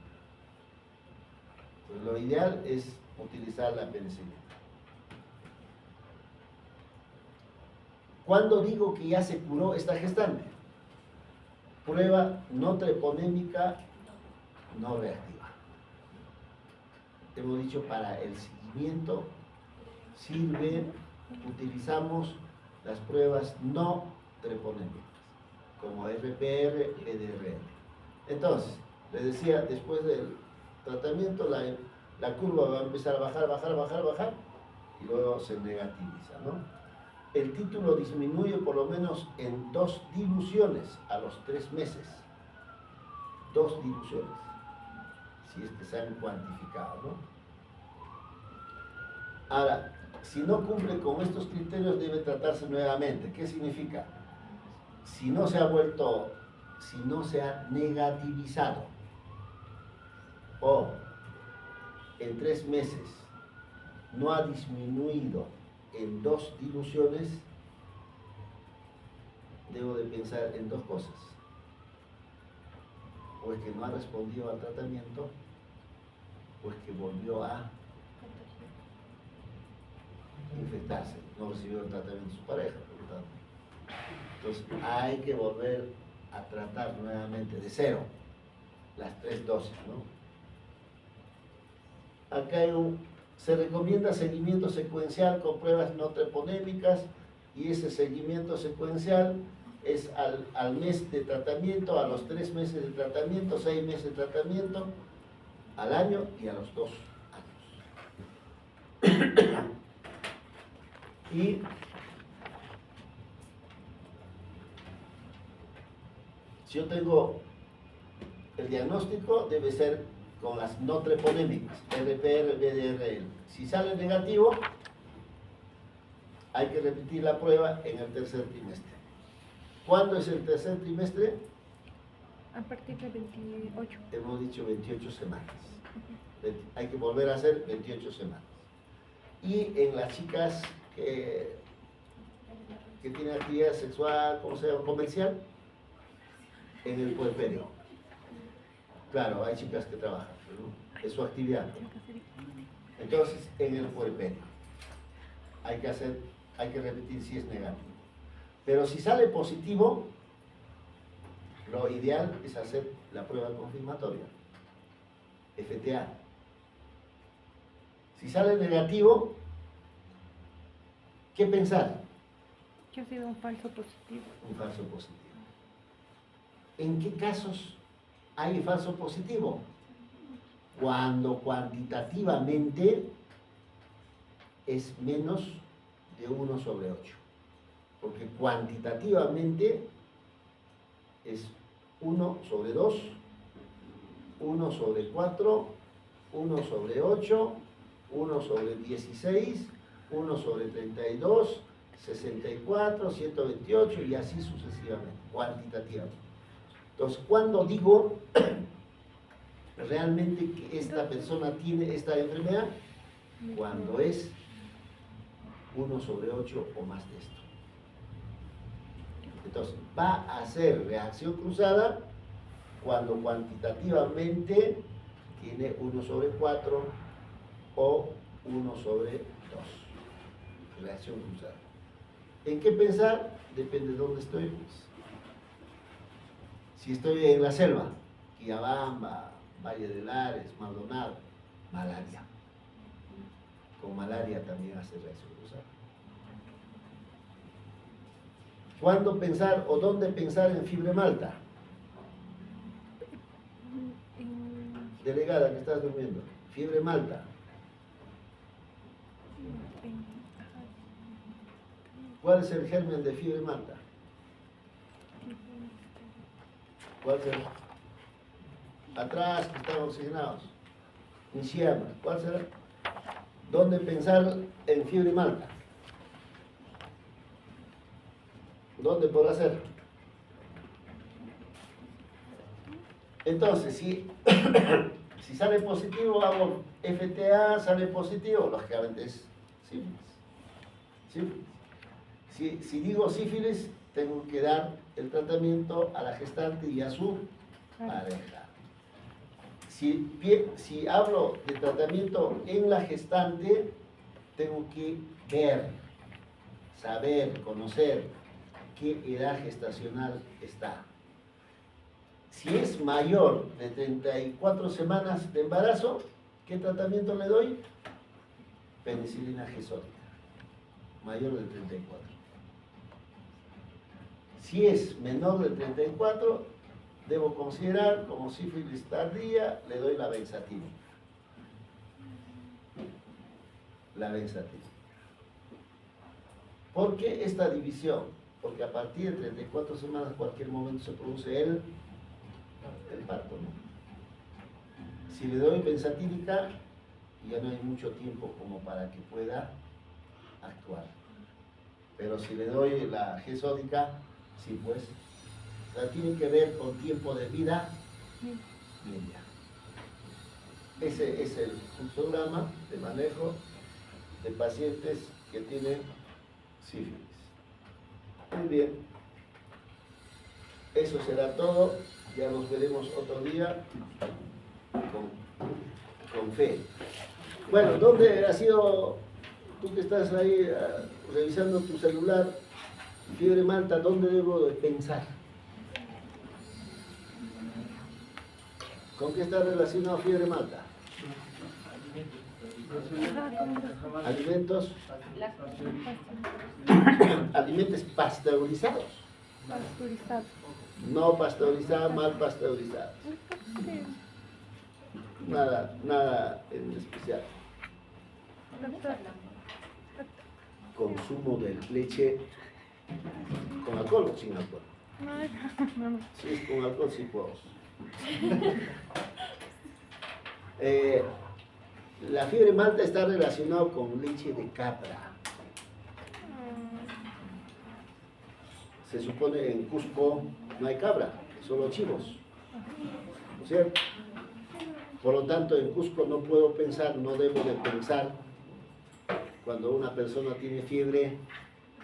Speaker 1: Pues lo ideal es utilizar la penicilina. ¿Cuándo digo que ya se curó esta gestante? Prueba no treponémica no reactiva. Hemos dicho, para el seguimiento utilizamos las pruebas no treponémicas, como RPR, PDRL. Entonces, les decía, después del tratamiento la curva va a empezar a bajar, y luego se negativiza, ¿no? El título disminuye por lo menos en 2 diluciones a los 3 meses. 2 diluciones, si es que se han cuantificado, ¿no? Ahora, si no cumple con estos criterios, debe tratarse nuevamente. ¿Qué significa? Si no se ha negativizado, o en 3 meses no ha disminuido en 2 diluciones, debo de pensar en 2 cosas. O es que no ha respondido al tratamiento, o es que volvió a infectarse, no recibió el tratamiento de su pareja, por lo tanto. Entonces hay que volver a tratar nuevamente de 0 las 3 dosis, ¿no? Acá se recomienda seguimiento secuencial con pruebas no treponémicas, y ese seguimiento secuencial es al mes de tratamiento, a los 3 meses de tratamiento, 6 meses de tratamiento, al año y a los 2 años. Y si yo tengo el diagnóstico, debe ser con las no treponémicas, RPR, BDRL. Si sale negativo, hay que repetir la prueba en el tercer trimestre. ¿Cuándo es el tercer trimestre?
Speaker 3: A partir de 28.
Speaker 1: Hemos dicho 28 semanas. Hay que volver a hacer 28 semanas. Y en las chicas que tienen actividad sexual, ¿cómo se llama? Comercial, en el puerperio. Claro, hay chicas que trabajan, ¿no? Es su actividad. Entonces, en el puerperio hay que repetir si es negativo. Pero si sale positivo, lo ideal es hacer la prueba confirmatoria. FTA. Si sale negativo, ¿qué pensar?
Speaker 3: Que ha sido un falso positivo.
Speaker 1: Un falso positivo. ¿En qué casos hay falso positivo? Cuando cuantitativamente es menos de 1 sobre 8. Porque cuantitativamente es 1 sobre 2, 1 sobre 4, 1 sobre 8, 1 sobre 16, 1 sobre 32, 64, 128 y así sucesivamente, cuantitativamente. Entonces, cuando digo realmente que esta persona tiene esta enfermedad, cuando es 1 sobre 8 o más de esto. Entonces, va a ser reacción cruzada cuando cuantitativamente tiene 1 sobre 4 o 1 sobre 2. Reacción cruzada. ¿En qué pensar? Depende de dónde estoy. Si estoy en la selva, Quillabamba, Valle de Lares, Maldonado, malaria. Con malaria también hace reacción cruzada. ¿Cuándo pensar o dónde pensar en fiebre malta? Delegada, que estás durmiendo. Fiebre malta. ¿Cuál es el germen de fiebre malta? ¿Cuál será? Atrás, que están oxigenados. Nishiyama. ¿Cuál será? ¿Dónde pensar en fiebre malta? ¿Dónde podrá ser? Entonces, si sale positivo, hago FTA, sale positivo, lógicamente es sífilis. ¿Sí? Si digo sífilis, tengo que dar el tratamiento a la gestante y a su pareja. Si hablo de tratamiento en la gestante, tengo que ver, saber, conocer qué edad gestacional está. Si es mayor de 34 semanas de embarazo, ¿qué tratamiento le doy? Penicilina gesótica, mayor de 34. Si es menor de 34, debo considerar como sífilis tardía, le doy la benzatina. La benzatina. ¿Por qué esta división? Porque a partir de 34 semanas, en cualquier momento se produce el parto, ¿no? Si le doy benzatínica, ya no hay mucho tiempo como para que pueda actuar. Pero si le doy la gesódica, sí, pues, la tiene que ver con tiempo de vida media. Ese es el programa de manejo de pacientes que tienen sífilis. Muy bien. Eso será todo. Ya nos veremos otro día con fe. Bueno, ¿dónde ha sido, tú que estás ahí revisando tu celular, fiebre malta, dónde debo de pensar? ¿Con qué está relacionado fiebre malta? Alimentos. Alimentos pasteurizados.
Speaker 3: Pasteurizado.
Speaker 1: No pasteurizados, mal pasteurizados. Nada en especial.
Speaker 3: Doctor,
Speaker 1: Consumo de leche con alcohol o sin alcohol.
Speaker 3: no.
Speaker 1: Si es con alcohol, sí puedo. La fiebre malta está relacionada con leche de cabra. Se supone en Cusco no hay cabra, solo chivos. ¿No es cierto? Por lo tanto, en Cusco no puedo pensar, no debo de pensar cuando una persona tiene fiebre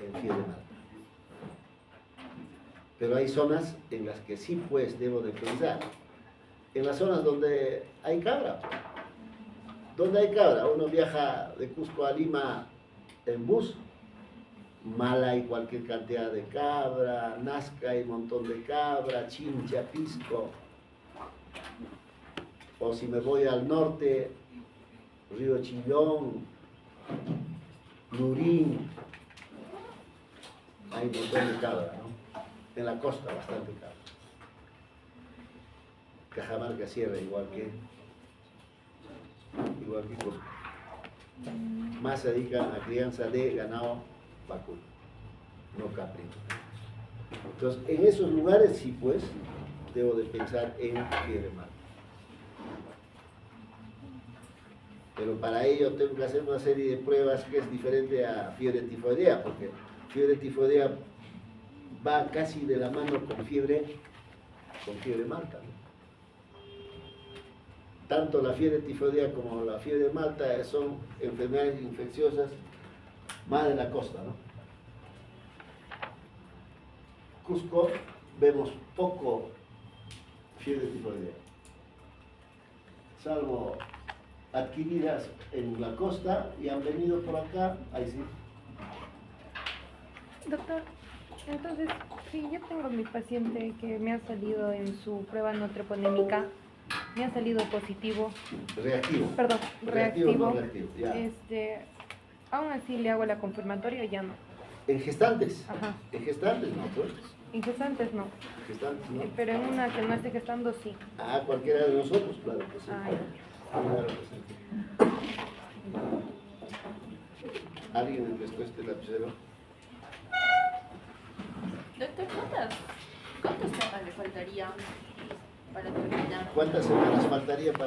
Speaker 1: en fiebre malta. Pero hay zonas en las que sí, pues, debo de pensar. En las zonas donde hay cabra. ¿Dónde hay cabra? Uno viaja de Cusco a Lima en bus. Mala hay cualquier cantidad de cabra, Nazca hay un montón de cabra, Chincha, Pisco. O si me voy al norte, Río Chillón, Lurín, hay un montón de cabra, ¿no? En la costa bastante cabra. Cajamarca Sierra igual que Cusco. Más se dedican a crianza de ganado vacuno, no caprino. Entonces, en esos lugares sí, pues, debo de pensar en fiebre mala. Pero para ello tengo que hacer una serie de pruebas que es diferente a fiebre tifoidea, porque fiebre tifoidea va casi de la mano con fiebre malta, ¿no? Tanto la fiebre tifoidea como la fiebre malta son enfermedades infecciosas más de la costa, ¿no? Cusco vemos poco fiebre tifoidea, salvo adquiridas en la costa y han venido por acá, ahí sí.
Speaker 3: Doctor, entonces, si yo tengo mi paciente que me ha salido en su prueba no treponémica, me ha salido positivo,
Speaker 1: Reactivo.
Speaker 3: perdón, reactivo,
Speaker 1: No reactivo, ya.
Speaker 3: aún así le hago la confirmatoria o ya no.
Speaker 1: En gestantes.
Speaker 3: Ajá.
Speaker 1: En gestantes no, pues.
Speaker 3: En gestantes no,
Speaker 1: En gestantes no.
Speaker 3: pero en una que no esté gestando sí.
Speaker 1: Ah, cualquiera de nosotros, claro que sí.
Speaker 3: Ay.
Speaker 1: Claro que sí. ¿Alguien me prestó este lapicero?
Speaker 5: Doctor, ¿cuántas semanas le faltaría para terminar?
Speaker 1: ¿Cuántas semanas faltaría para